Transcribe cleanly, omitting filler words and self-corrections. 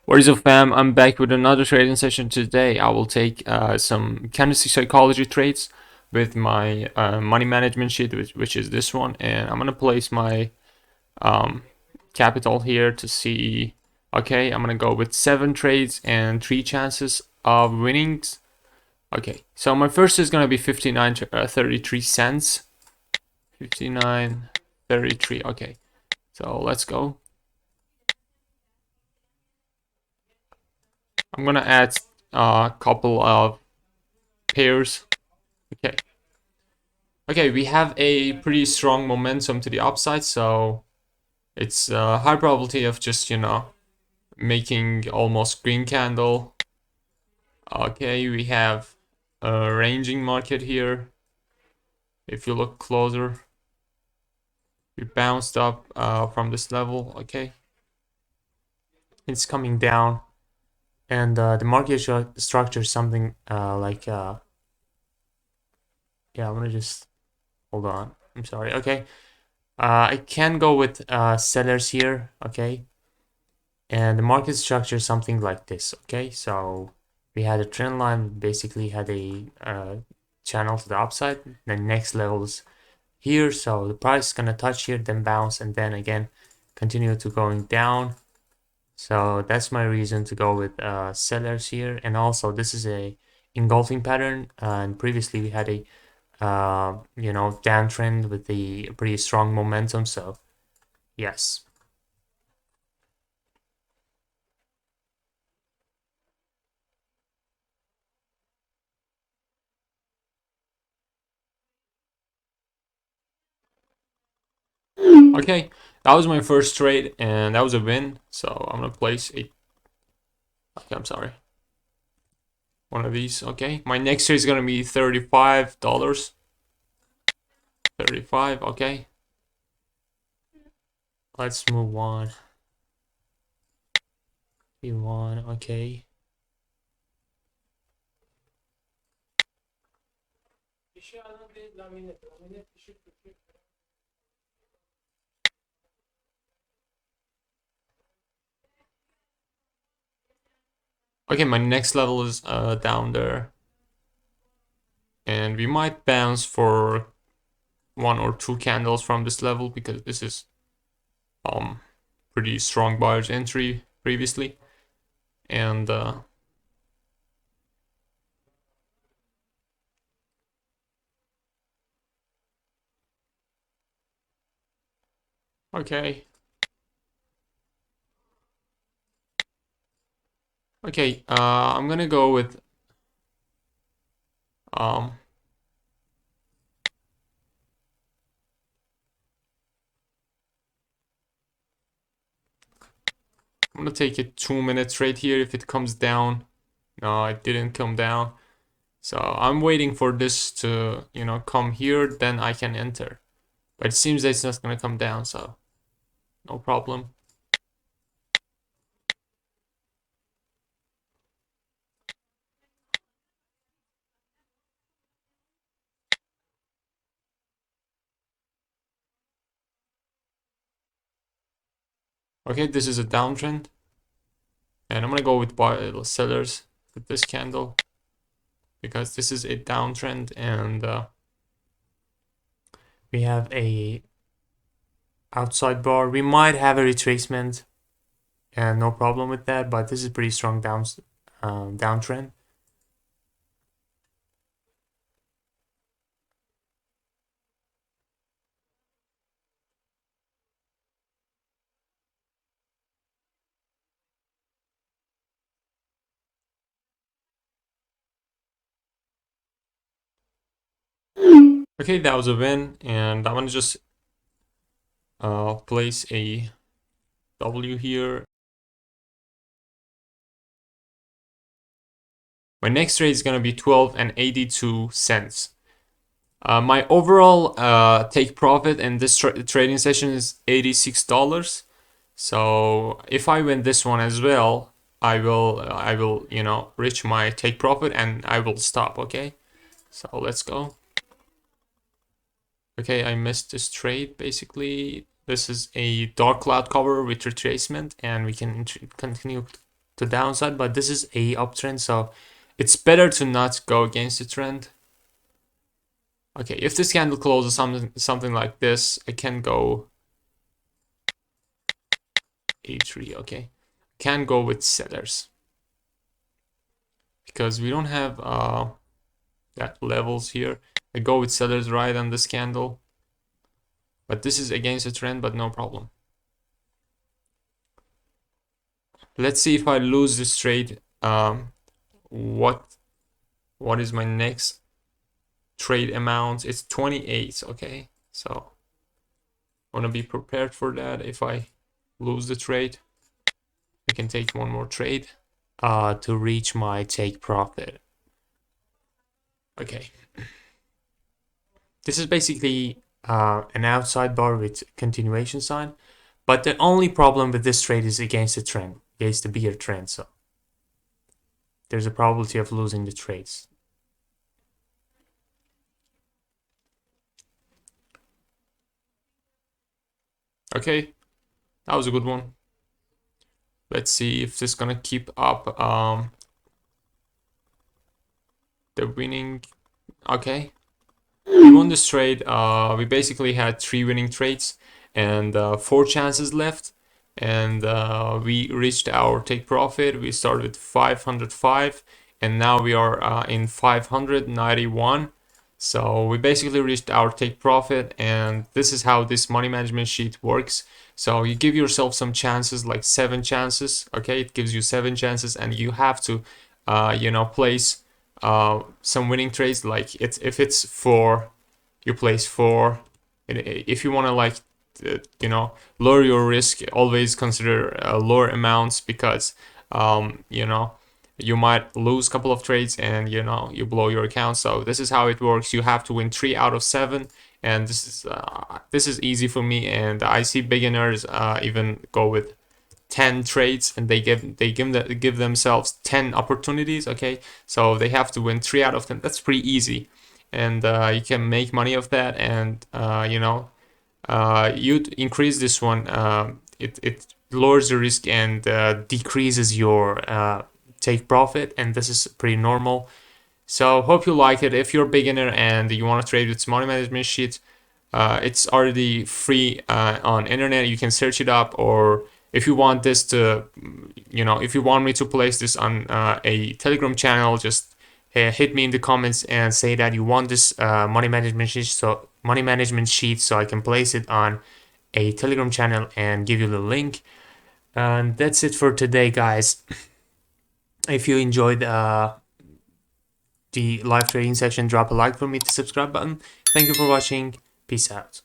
What is up, fam? I'm back with another trading session today. I will take some candlestick psychology trades with my money management sheet, which is this one, and I'm gonna place my um, capital here to see. Okay, I'm gonna go with 7 trades and 3 chances of winnings. Okay, so my first is gonna be 59.33 cents. 59.33. Okay, so let's go. I'm gonna add a couple of pairs. Okay. Okay, we have a pretty strong momentum to the upside, so it's a high probability of just, making almost green candle. Okay, we have a ranging market here. If you look closer, we bounced up from this level. Okay, it's coming down, and the market structure is something yeah, I'm gonna just hold on. I'm sorry. Okay, I can go with sellers here. Okay, and the market structure is something like this. Okay, so we had a trend line, basically had a channel to the upside. The next levels here, so the price is gonna touch here, then bounce, and then again continue to going down. So that's my reason to go with sellers here. And also this is a engulfing pattern, and previously we had a downtrend with the pretty strong momentum. So yes. Okay, that was my first trade, and that was a win. So I'm gonna place a. Okay, I'm sorry. One of these. Okay, my next trade is gonna be $35. 35. Okay. Let's move on. P1. Okay. Okay, my next level is down there, and we might bounce for 1 or 2 candles from this level because this is pretty strong buyer's entry previously, and okay. Okay, I'm gonna go with um I'm gonna take a 2-minute trade here if it comes down. No, it didn't come down. So I'm waiting for this to, come here, then I can enter. But it seems that it's not gonna come down, so no problem. Okay, this is a downtrend. And I'm gonna go with sellers with this candle because this is a downtrend, and we have a outside bar. We might have a retracement, and no problem with that, but this is pretty strong downtrend. Okay, that was a win, and I'm gonna just place a W here. My next trade is gonna be 12 and 82 cents. My overall take profit in this trading session is $86. So if I win this one as well, I will reach my take profit and I will stop. Okay, so let's go. Okay, I missed this trade. Basically, this is a dark cloud cover with retracement, and we can continue the downside, but this is a uptrend, so it's better to not go against the trend. Okay, if this candle closes something like this, I can go A3. Okay, can go with sellers because we don't have that levels here. I go with sellers right on this candle, but this is against the trend, but no problem. Let's see if I lose this trade. What is my next trade amount? It's 28. Okay, so I want to be prepared for that. If I lose the trade, I can take one more trade to reach my take profit. Okay, this is basically an outside bar with continuation sign, but the only problem with this trade is against the trend, against the bear trend, so there's a probability of losing the trades. Okay, that was a good one. Let's see if this is gonna keep up the winning. Okay, we won this trade. We basically had 3 winning trades and 4 chances left, and we reached our take profit. We started with 505 and now we are in 591. So we basically reached our take profit, and this is how this money management sheet works. So you give yourself some chances, like 7 chances. Okay, it gives you 7 chances, and you have to place some winning trades. Like if it's 4, you place 4. If you want to like lower your risk, always consider lower amounts, because you might lose a couple of trades and you blow your account. So this is how it works. You have to win 3 out of 7, and this is easy for me. And I see beginners even go with 10 trades, and they give themselves 10 opportunities. Okay, so they have to win 3 out of 10. That's pretty easy, and you can make money of that. And you increase this one, it lowers the risk and decreases your take profit, and this is pretty normal. So hope you like it. If you're a beginner and you want to trade with money management sheet, it's already free on internet. You can search it up, or if you want this to, if you want me to place this on a Telegram channel, just hit me in the comments and say that you want this money management sheet, so I can place it on a Telegram channel and give you the link. And that's it for today, guys. If you enjoyed the live trading session, drop a like for me, the subscribe button. Thank you for watching. Peace out.